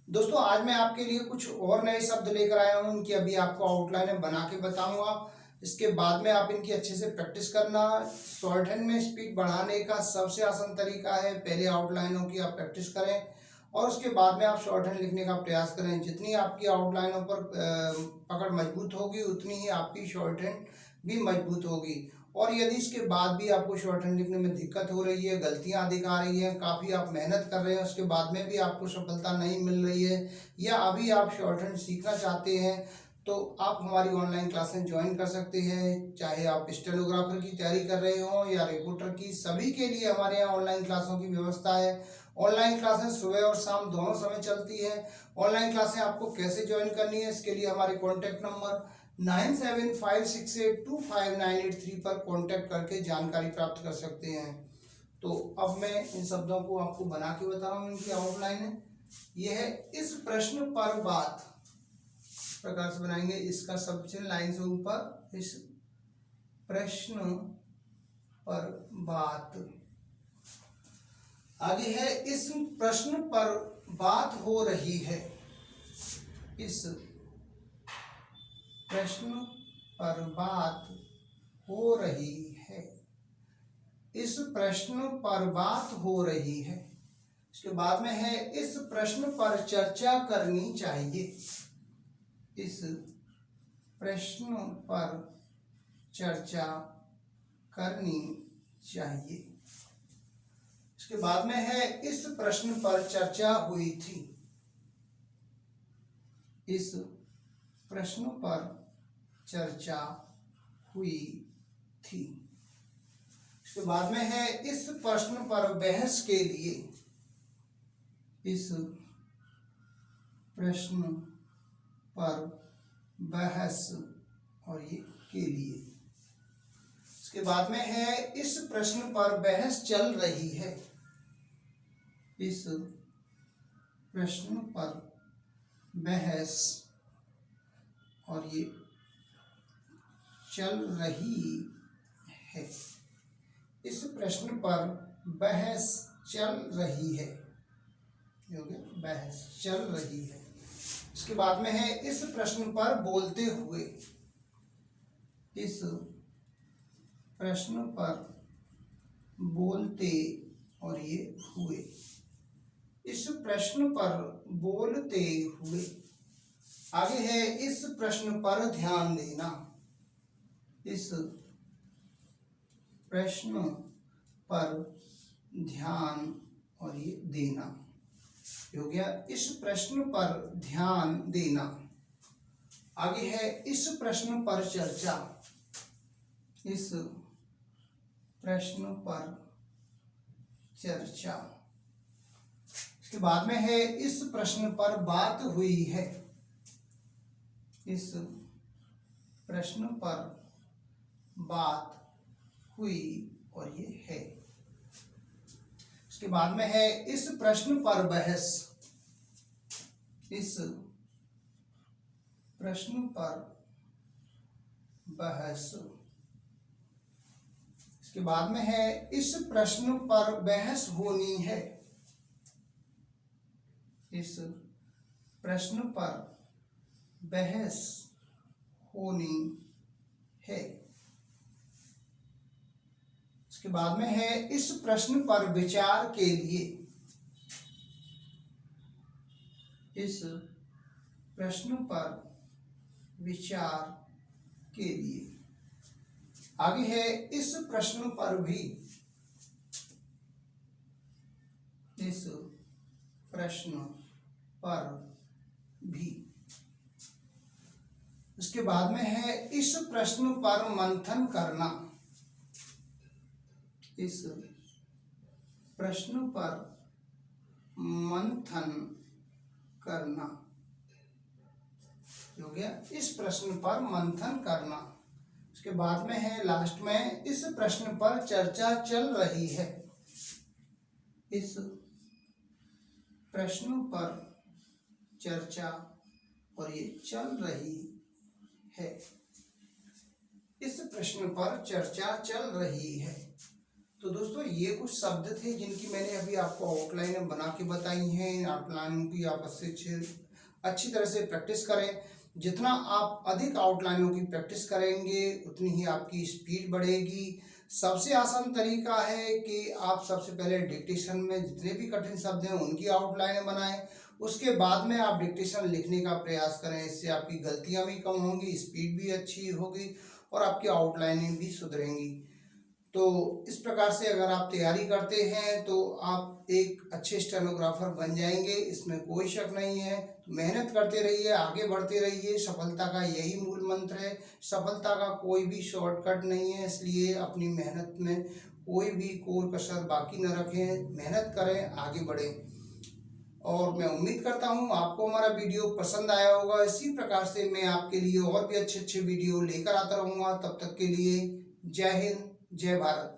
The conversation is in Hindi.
दोस्तों आज मैं आपके लिए कुछ और नए शब्द लेकर आया हूँ। इनकी अभी आपको आउटलाइन बना के बताऊंगा। इसके बाद में आप इनकी अच्छे से प्रैक्टिस करना। शॉर्ट हैंड में स्पीड बढ़ाने का सबसे आसान तरीका है, पहले आउटलाइनों की आप प्रैक्टिस करें और उसके बाद में आप शॉर्ट हैंड लिखने का प्रयास करें। जितनी आपकी आउटलाइनों पर पकड़ मजबूत होगी उतनी ही आपकी शॉर्ट हैंड भी मजबूत होगी। और यदि इसके बाद भी आपको शॉर्ट हैंड लिखने में दिक्कत हो रही है, गलतियां अधिक आ रही हैं, काफ़ी आप मेहनत कर रहे हैं, उसके बाद में भी आपको सफलता नहीं मिल रही है, या अभी आप शॉर्ट हैंड सीखना चाहते हैं, तो आप हमारी ऑनलाइन क्लासें ज्वाइन कर सकते हैं। चाहे आप स्टेनोग्राफर की तैयारी कर रहे हो या रिपोर्टर की, सभी के लिए हमारे यहाँ ऑनलाइन क्लासों की व्यवस्था है। ऑनलाइन क्लासें सुबह और शाम दोनों समय चलती है। ऑनलाइन क्लासें आपको कैसे ज्वाइन करनी है, इसके लिए हमारे कॉन्टैक्ट नंबर 9756825983 पर कांटेक्ट करके जानकारी प्राप्त कर सकते हैं। तो अब मैं इन शब्दों को आपको बना के बता रहा हूँ। इनकी आउटलाइन है, यह है इस प्रश्न पर बात। प्रकार से बनाएंगे, इसका सबसे लाइन से ऊपर, इस प्रश्न पर बात। आगे है इस प्रश्न पर बात हो रही है। इस प्रश्न पर बात हो रही है। इस प्रश्न पर बात हो रही है। इसके बाद में है इस प्रश्न पर चर्चा करनी चाहिए। इस प्रश्न पर चर्चा करनी चाहिए। इसके बाद में है इस प्रश्न पर चर्चा हुई थी। इस प्रश्न पर चर्चा हुई थी। इसके बाद में है इस प्रश्न पर बहस के लिए। इस प्रश्न पर बहस और ये के लिए। इसके बाद में है इस प्रश्न पर बहस चल रही है। इस प्रश्न पर बहस और ये चल रही है। इस प्रश्न पर बहस चल रही है। हो गया, बहस चल रही है। इसके बाद में है इस प्रश्न पर बोलते हुए। इस प्रश्न पर बोलते और ये हुए। इस प्रश्न पर बोलते हुए। आगे है इस प्रश्न पर ध्यान देना। इस प्रश्न पर ध्यान और ये देना हो गया, इस प्रश्न पर ध्यान देना। आगे है इस प्रश्न पर चर्चा। इस प्रश्न पर चर्चा। इसके बाद में है इस प्रश्न पर बात हुई है। इस प्रश्न पर बात हुई और ये है। इसके बाद में है इस प्रश्न पर बहस। इस प्रश्न पर बहस। इसके बाद में है इस प्रश्न पर बहस होनी है। इस प्रश्न पर बहस होनी है। इसके बाद में है इस प्रश्न पर विचार के लिए। इस प्रश्न पर विचार के लिए। आगे है इस प्रश्न पर भी। इस प्रश्न पर भी। इसके बाद में है इस प्रश्न पर मंथन करना। इस प्रश्न पर मंथन करना हो गया, इस प्रश्न पर मंथन करना। इसके बाद में है लास्ट में इस प्रश्न पर चर्चा चल रही है। इस प्रश्न पर चर्चा और ये चल रही है। इस प्रश्न पर चर्चा चल रही है। तो दोस्तों ये कुछ शब्द थे जिनकी मैंने अभी आपको आउटलाइन बना के बताई हैं। आउटलाइन की आप अच्छी तरह से प्रैक्टिस करें। जितना आप अधिक आउटलाइनों की प्रैक्टिस करेंगे उतनी ही आपकी स्पीड बढ़ेगी। सबसे आसान तरीका है कि आप सबसे पहले डिक्टेशन में जितने भी कठिन शब्द हैं उनकी आउटलाइनें बनाएं, उसके बाद में आप डिक्टेशन लिखने का प्रयास करें। इससे आपकी गलतियां भी कम होंगी, स्पीड भी अच्छी होगी और आपकी आउटलाइनें भी सुधरेंगी। तो इस प्रकार से अगर आप तैयारी करते हैं तो आप एक अच्छे स्टेनोग्राफर बन जाएंगे, इसमें कोई शक नहीं है। तो मेहनत करते रहिए, आगे बढ़ते रहिए। सफलता का यही मूल मंत्र है। सफलता का कोई भी शॉर्टकट नहीं है, इसलिए अपनी मेहनत में कोई भी कोई कसर बाकी न रखें। मेहनत करें, आगे बढ़ें। और मैं उम्मीद करता हूँ आपको हमारा वीडियो पसंद आया होगा। इसी प्रकार से मैं आपके लिए और भी अच्छे अच्छे वीडियो लेकर आता रहूँगा। तब तक के लिए जय हिंद, जय भारत।